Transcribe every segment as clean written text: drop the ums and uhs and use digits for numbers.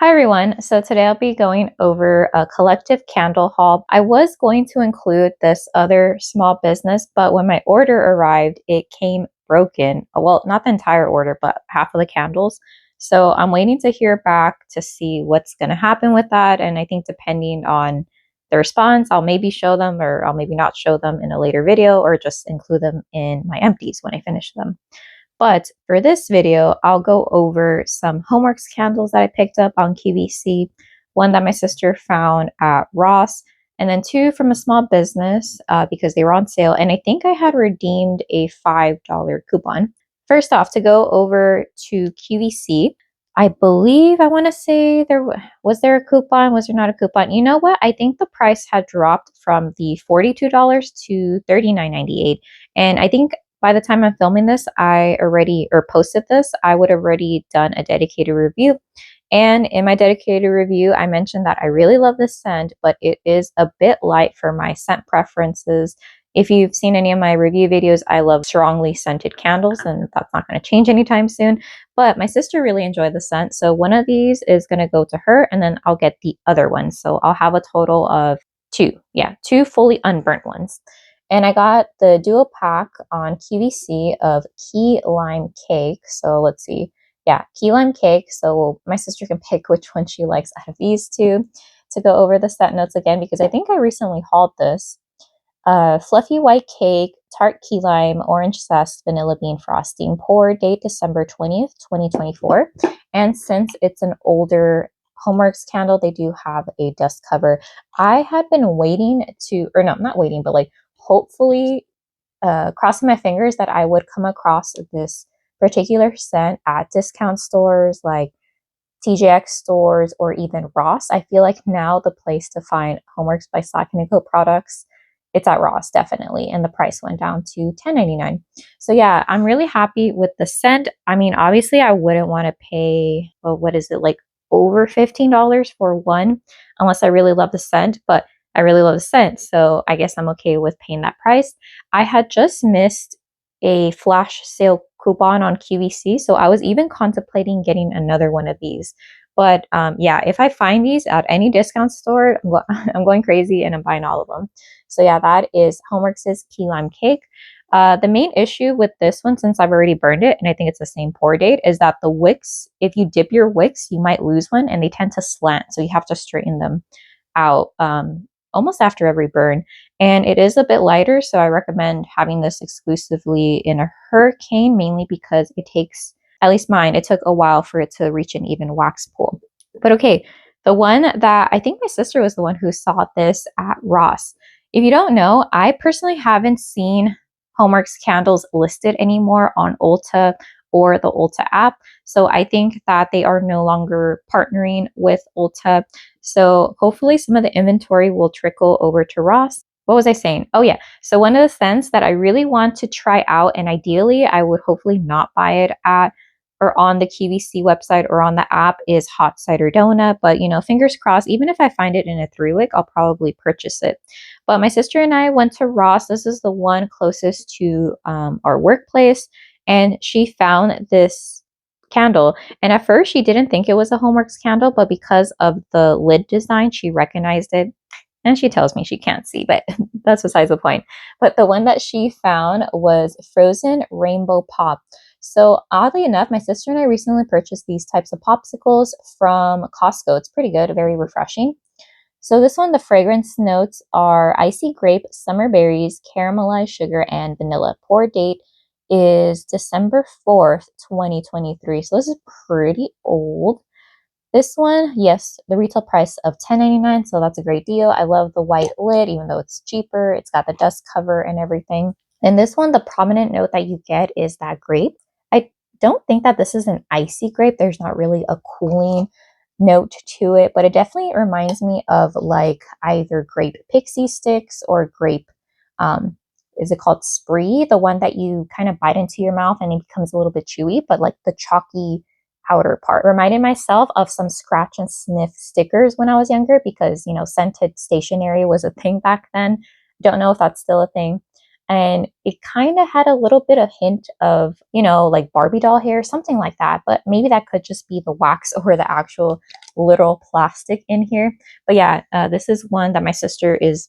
Hi everyone, so today I'll be going over a collective candle haul. I was going to include this other small business, but when my order arrived, it came broken. Well, not the entire order, but half of the candles. So I'm waiting to hear back to see what's going to happen with that. And I think depending on the response, I'll maybe show them or I'll maybe not show them in a later video or just include them in my empties when I finish them. But for this video, I'll go over some HomeWorx candles that I picked up on QVC, one that my sister found at Ross, and then two from a small business because they were on sale. And I think I had redeemed a $5 coupon. First off, to go over to QVC, I believe I want to say was there a coupon? Was there not a coupon? You know what? I think the price had dropped from the $42 to $39.98. And I think by the time I'm filming this, I already posted this, I would have already done a dedicated review. And in my dedicated review, I mentioned that I really love this scent, but it is a bit light for my scent preferences. If you've seen any of my review videos, I love strongly scented candles, and that's not going to change anytime soon. But my sister really enjoyed the scent, so one of these is going to go to her, and then I'll get the other one. So I'll have a total of two. Yeah, two fully unburnt ones. And I got the duo pack on QVC of key lime cake. So let's see. Yeah, key lime cake. So my sister can pick which one she likes out of these two. To go over the scent notes again, because I think I recently hauled this. Fluffy white cake, tart key lime, orange zest, vanilla bean frosting. Pour date December 20th, 2024. And since it's an older HomeWorx candle, they do have a dust cover. I had been waiting to, or no, not waiting, but like hopefully crossing my fingers that I would come across this particular scent at discount stores like TJX stores or even Ross. I feel like now the place to find HomeWorx by Slatkinandco products, it's at Ross, definitely. And the price went down to $10.99. So yeah, I'm really happy with the scent. I mean, obviously I wouldn't want to pay, well, what is it, like over $15 for one, unless I really love the scent, but I really love the scent. So I guess I'm okay with paying that price. I had just missed a flash sale coupon on QVC, so I was even contemplating getting another one of these. But yeah, if I find these at any discount store, I'm going crazy and I'm buying all of them. So yeah, that is HomeWorx's key lime cake. The main issue with this one, since I've already burned it, and I think it's the same pour date, is that the wicks, if you dip your wicks, you might lose one and they tend to slant. So you have to straighten them out almost after every burn. And it is a bit lighter, so I recommend having this exclusively in a hurricane, mainly because it takes, at least mine, it took a while for it to reach an even wax pool. But okay, the one that I think my sister was the one who saw this at Ross. If you don't know, I personally haven't seen HomeWorx candles listed anymore on Ulta or the Ulta app. So I think that they are no longer partnering with Ulta. So hopefully some of the inventory will trickle over to Ross. What was I saying? Oh yeah. So one of the scents that I really want to try out, and ideally I would hopefully not buy it at or on the QVC website or on the app, is hot cider donut. But you know, fingers crossed, even if I find it in a 3-wick, I'll probably purchase it. But my sister and I went to Ross. This is the one closest to our workplace. And she found this candle. And at first she didn't think it was a HomeWorx candle, but because of the lid design, she recognized it. And she tells me she can't see, but that's besides the point. But the one that she found was Frozen Rainbow Pop. So oddly enough, my sister and I recently purchased these types of popsicles from Costco. It's pretty good, very refreshing. So this one, the fragrance notes are icy grape, summer berries, caramelized sugar, and vanilla. Pour date is December 4th, 2023. So this is pretty old. This one, yes, the retail price of $10.99, so that's a great deal. I love the white lid, even though it's cheaper. It's got the dust cover and everything. And this one, the prominent note that you get is that grape. I don't think that this is an icy grape. There's not really a cooling note to it, but it definitely reminds me of like either grape pixie sticks or grape, is it called Spree? The one that you kind of bite into your mouth and it becomes a little bit chewy, but like the chalky outer part. Reminded myself of some scratch and sniff stickers when I was younger because, you know, scented stationery was a thing back then. Don't know if that's still a thing. and it kind of had a little bit of hint of, you know, like Barbie doll hair, something like that. But maybe that could just be the wax or the actual literal plastic in here. But yeah, this is one that my sister is,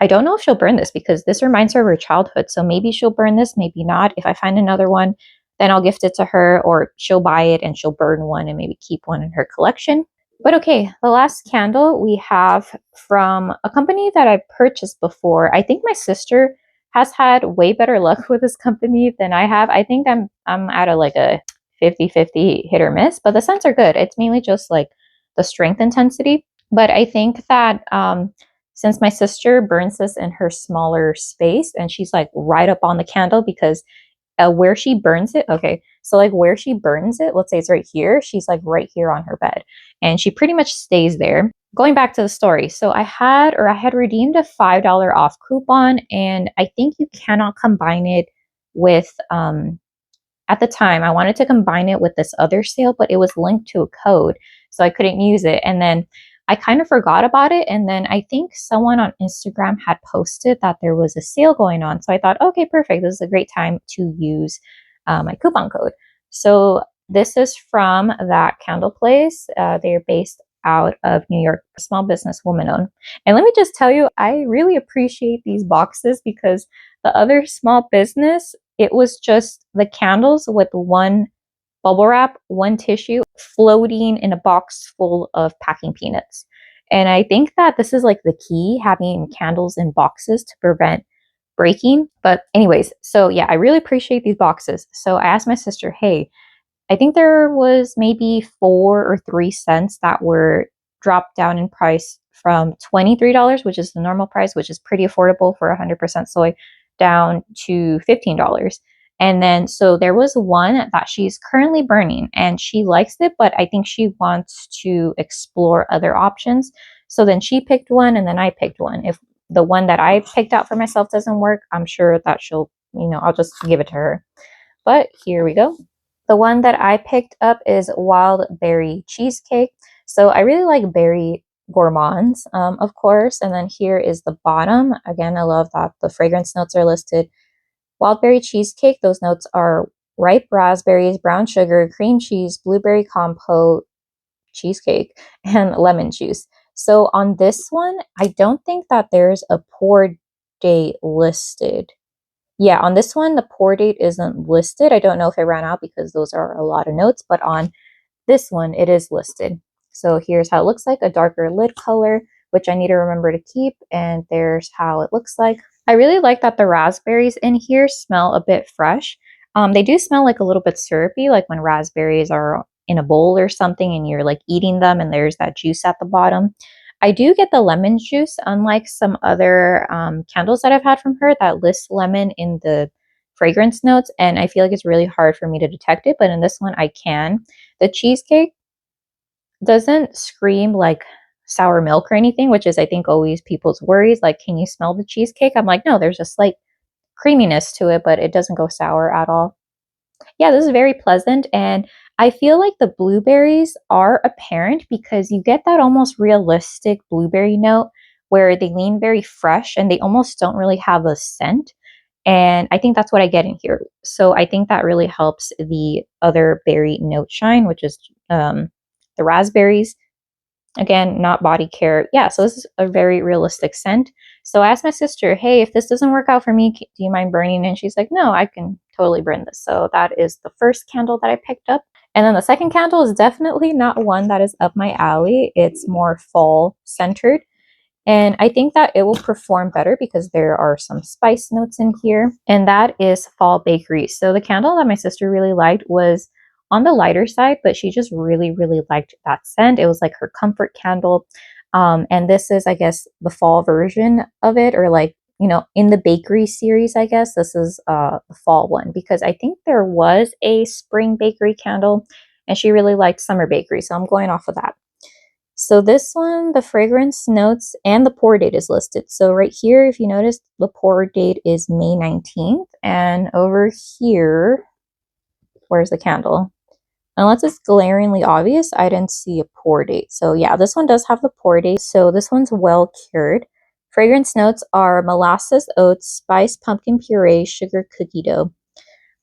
I don't know if she'll burn this because this reminds her of her childhood. So maybe she'll burn this, maybe not. If I find another one, then I'll gift it to her, or she'll buy it and she'll burn one and maybe keep one in her collection. But okay, the last candle we have from a company that I've purchased before. I think my sister has had way better luck with this company than I have. I think I'm at a 50-50 hit or miss, but the scents are good. It's mainly just like the strength intensity. But I think that since my sister burns this in her smaller space and she's like right up on the candle, because where she burns it, okay, so like where she burns it, let's say it's right here, she's like right here on her bed and she pretty much stays there. Going back to the story, so I had redeemed a $5 off coupon, and I think you cannot combine it with at the time I wanted to combine it with this other sale, but it was linked to a code, so I couldn't use it. And then I kind of forgot about it, and then I think someone on Instagram had posted that there was a sale going on, so I thought, okay, perfect, this is a great time to use my coupon code. So this is from that candle place. They're based out of New York, small business, woman owned. And let me just tell you, I really appreciate these boxes because the other small business, it was just the candles with one bubble wrap, one tissue, floating in a box full of packing peanuts. And I think that this is like the key, having candles in boxes to prevent breaking. But anyways, so yeah, I really appreciate these boxes. So I asked my sister, hey, I think there was maybe 4 or 3 cents that were dropped down in price from $23, which is the normal price, which is pretty affordable for 100% soy, down to $15. And then, so there was one that she's currently burning and she likes it, but I think she wants to explore other options. So then she picked one and then I picked one. If the one that I picked out for myself doesn't work, I'm sure that she'll, I'll just give it to her. But here we go. The one that I picked up is wild berry cheesecake. So I really like berry gourmands, of course. And then here is the bottom. Again, I love that the fragrance notes are listed. Wild berry cheesecake, those notes are ripe raspberries, brown sugar, cream cheese, blueberry compote, cheesecake, and lemon juice. So on this one, I don't think that there's a pour date listed. Yeah, on this one, the pour date isn't listed. I don't know if it ran out because those are a lot of notes, but on this one, it is listed. So here's how it looks like, a darker lid color, which I need to remember to keep. And there's how it looks like. I really like that the raspberries in here smell a bit fresh. They do smell like a little bit syrupy, like when raspberries are in a bowl or something and you're like eating them and there's that juice at the bottom. I do get the lemon juice, unlike some other candles that I've had from her that list lemon in the fragrance notes, and I feel like it's really hard for me to detect it, but in this one I can. The cheesecake doesn't scream like sour milk or anything, which is I think always people's worries, like, can you smell the cheesecake? I'm like, no, there's a slight creaminess to it, but it doesn't go sour at all. Yeah, this is very pleasant, and I feel like the blueberries are apparent because you get that almost realistic blueberry note where they lean very fresh and they almost don't really have a scent. And I think that's what I get in here. So I think that really helps the other berry note shine, which is the raspberries. Again, not body care. Yeah, so this is a very realistic scent. So I asked my sister, hey, if this doesn't work out for me, do you mind burning? And she's like, no, I can totally burn this. So that is the first candle that I picked up. And then the second candle is definitely not one that is up my alley. It's more fall centered. And I think that it will perform better because there are some spice notes in here. And that is Fall Bakery. So the candle that my sister really liked was on the lighter side, but she just really, really liked that scent. It was like her comfort candle. And this is, I guess, the fall version of it, or like, in the bakery series, I guess this is the fall one, because I think there was a spring bakery candle and she really liked summer bakery. So I'm going off of that. So this one, the fragrance notes and the pour date is listed. So right here, if you notice, the pour date is May 19th. And over here, where's the candle? Unless it's glaringly obvious, I didn't see a pour date. So yeah, this one does have the pour date. So this one's well cured. Fragrance notes are molasses, oats, spice, pumpkin puree, sugar, cookie dough.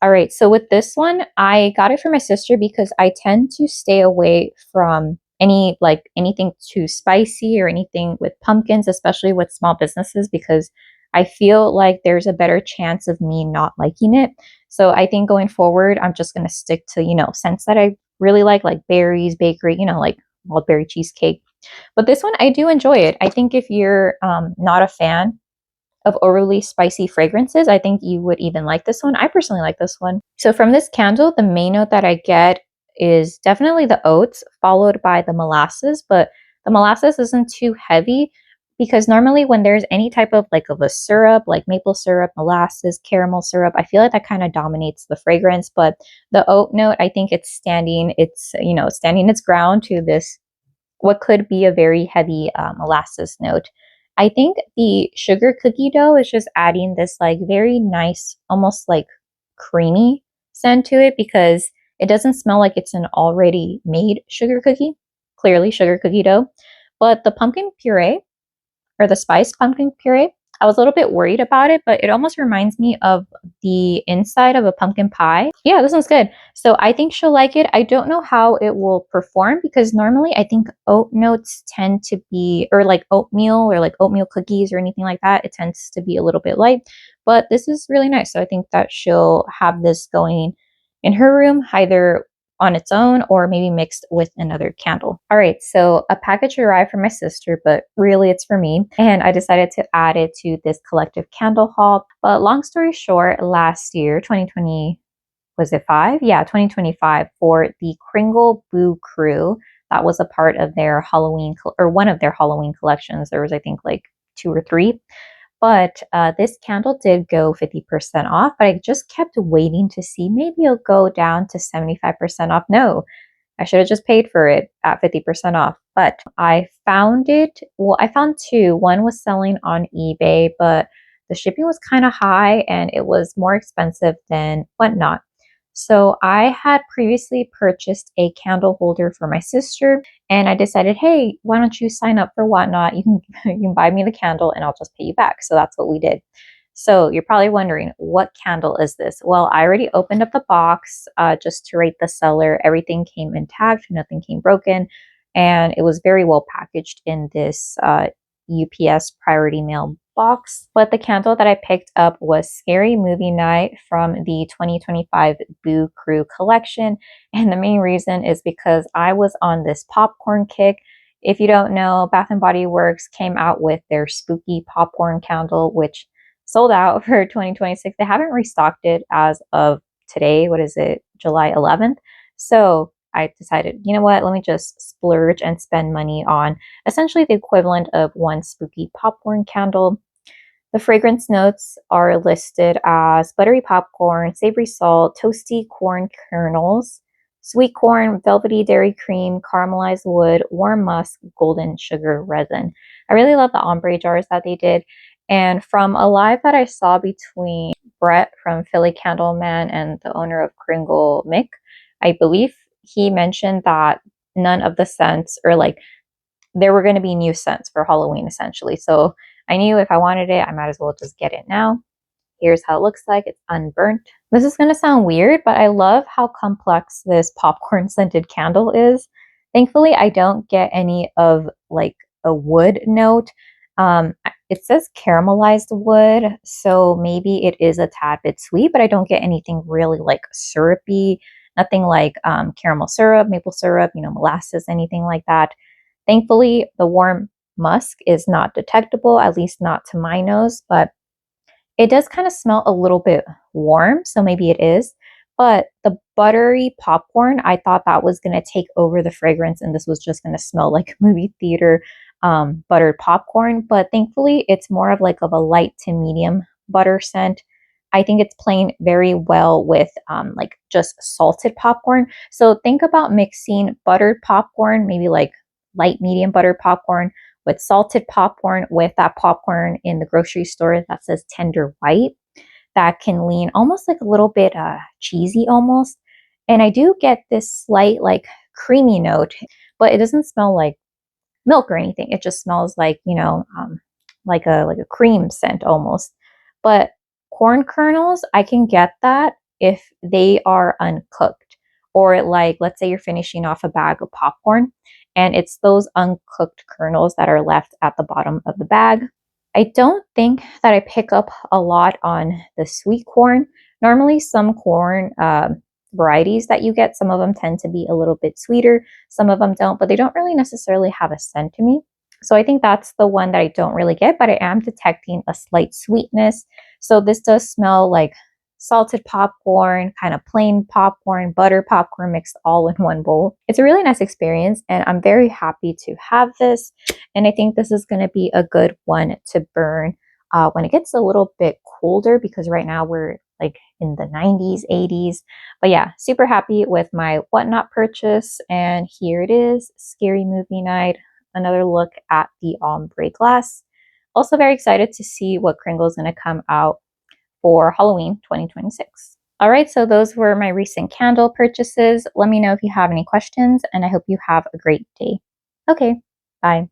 All right, so with this one, I got it for my sister because I tend to stay away from anything too spicy or anything with pumpkins, especially with small businesses, because I feel like there's a better chance of me not liking it. So I think going forward, I'm just gonna stick to, scents that I really like berries, bakery, like berry cheesecake. But this one, I do enjoy it. I think if you're not a fan of overly spicy fragrances, I think you would even like this one. I personally like this one. So from this candle, the main note that I get is definitely the oats, followed by the molasses, but the molasses isn't too heavy because normally when there's any type of a syrup, like maple syrup, molasses, caramel syrup, I feel like that kind of dominates the fragrance. But the oat note, I think it's standing its ground to this what could be a very heavy molasses note. I think the sugar cookie dough is just adding this very nice, almost creamy scent to it because it doesn't smell like it's an already made sugar cookie, clearly sugar cookie dough. But the pumpkin puree or the spiced pumpkin puree, I was a little bit worried about it, but it almost reminds me of the inside of a pumpkin pie. Yeah, this one's good. So I think she'll like it. I don't know how it will perform because normally I think oat notes tend to be, or oatmeal or oatmeal cookies or anything like that, it tends to be a little bit light. But this is really nice. So I think that she'll have this going in her room, either on its own or maybe mixed with another candle. All right, so a package arrived for my sister, but really it's for me. And I decided to add it to this collective candle haul. But long story short, last year, 2020, was it 5? Yeah, 2025, for the Kringle Boo Crew. That was a part of their Halloween, or one of their Halloween collections. There was, I think, 2 or 3. But this candle did go 50% off, but I just kept waiting to see maybe it'll go down to 75% off. No, I should have just paid for it at 50% off. But I found it. Well, I found 2. One was selling on eBay, but the shipping was kind of high and it was more expensive than WhatNot. So I had previously purchased a candle holder for my sister, and I decided, hey, why don't you sign up for WhatNot? You can you can buy me the candle, and I'll just pay you back. So that's what we did. So you're probably wondering, what candle is this? Well, I already opened up the box just to rate the seller. Everything came intact, nothing came broken, and it was very well packaged in this UPS priority mail box. But the candle that I picked up was Scary Movie Night from the 2025 Boo Crew collection. And the main reason is because I was on this popcorn kick. If you don't know, Bath & Body Works came out with their spooky popcorn candle, which sold out for 2026. They haven't restocked it as of today. What is it? July 11th. So I decided, you know what, let me just splurge and spend money on essentially the equivalent of one spooky popcorn candle. The fragrance notes are listed as buttery popcorn, savory salt, toasty corn kernels, sweet corn, velvety dairy cream, caramelized wood, warm musk, golden sugar resin. I really love the ombre jars that they did. And from a live that I saw between Brett from Philly Candleman and the owner of Kringle, Mick, I believe he mentioned that none of the scents, or there were going to be new scents for Halloween essentially. So I knew if I wanted it, I might as well just get it now. Here's how it looks like. It's unburnt. This is going to sound weird, but I love how complex this popcorn scented candle is. Thankfully, I don't get any of a wood note. It says caramelized wood, so maybe it is a tad bit sweet, but I don't get anything really syrupy, nothing like caramel syrup, maple syrup, molasses, anything like that. Thankfully, the warm musk is not detectable, at least not to my nose, but it does kind of smell a little bit warm, so maybe it is. But the buttery popcorn, I thought that was going to take over the fragrance and this was just going to smell like movie theater buttered popcorn. But thankfully, it's more of a light to medium butter scent. I think it's playing very well with just salted popcorn. So think about mixing buttered popcorn, maybe light medium buttered popcorn, with salted popcorn, with that popcorn in the grocery store that says tender white, that can lean almost a little bit cheesy almost. And I do get this slight creamy note, but it doesn't smell like milk or anything. It just smells like like a cream scent almost. But corn kernels, I can get that if they are uncooked, or like let's say you're finishing off a bag of popcorn and it's those uncooked kernels that are left at the bottom of the bag. I don't think that I pick up a lot on the sweet corn. Normally some corn varieties that you get, some of them tend to be a little bit sweeter, some of them don't, but they don't really necessarily have a scent to me. So I think that's the one that I don't really get, but I am detecting a slight sweetness. So this does smell like salted popcorn, kind of plain popcorn, butter popcorn mixed all in one bowl. It's a really nice experience and I'm very happy to have this. And I think this is going to be a good one to burn when it gets a little bit colder, because right now we're like in the 90s, 80s. But yeah, super happy with my WhatNot purchase. And here it is, Scary Movie Night. Another look at the ombre glass. Also very excited to see what Kringle is going to come out for Halloween 2026. All right, so those were my recent candle purchases. Let me know if you have any questions, and I hope you have a great day. Okay, bye.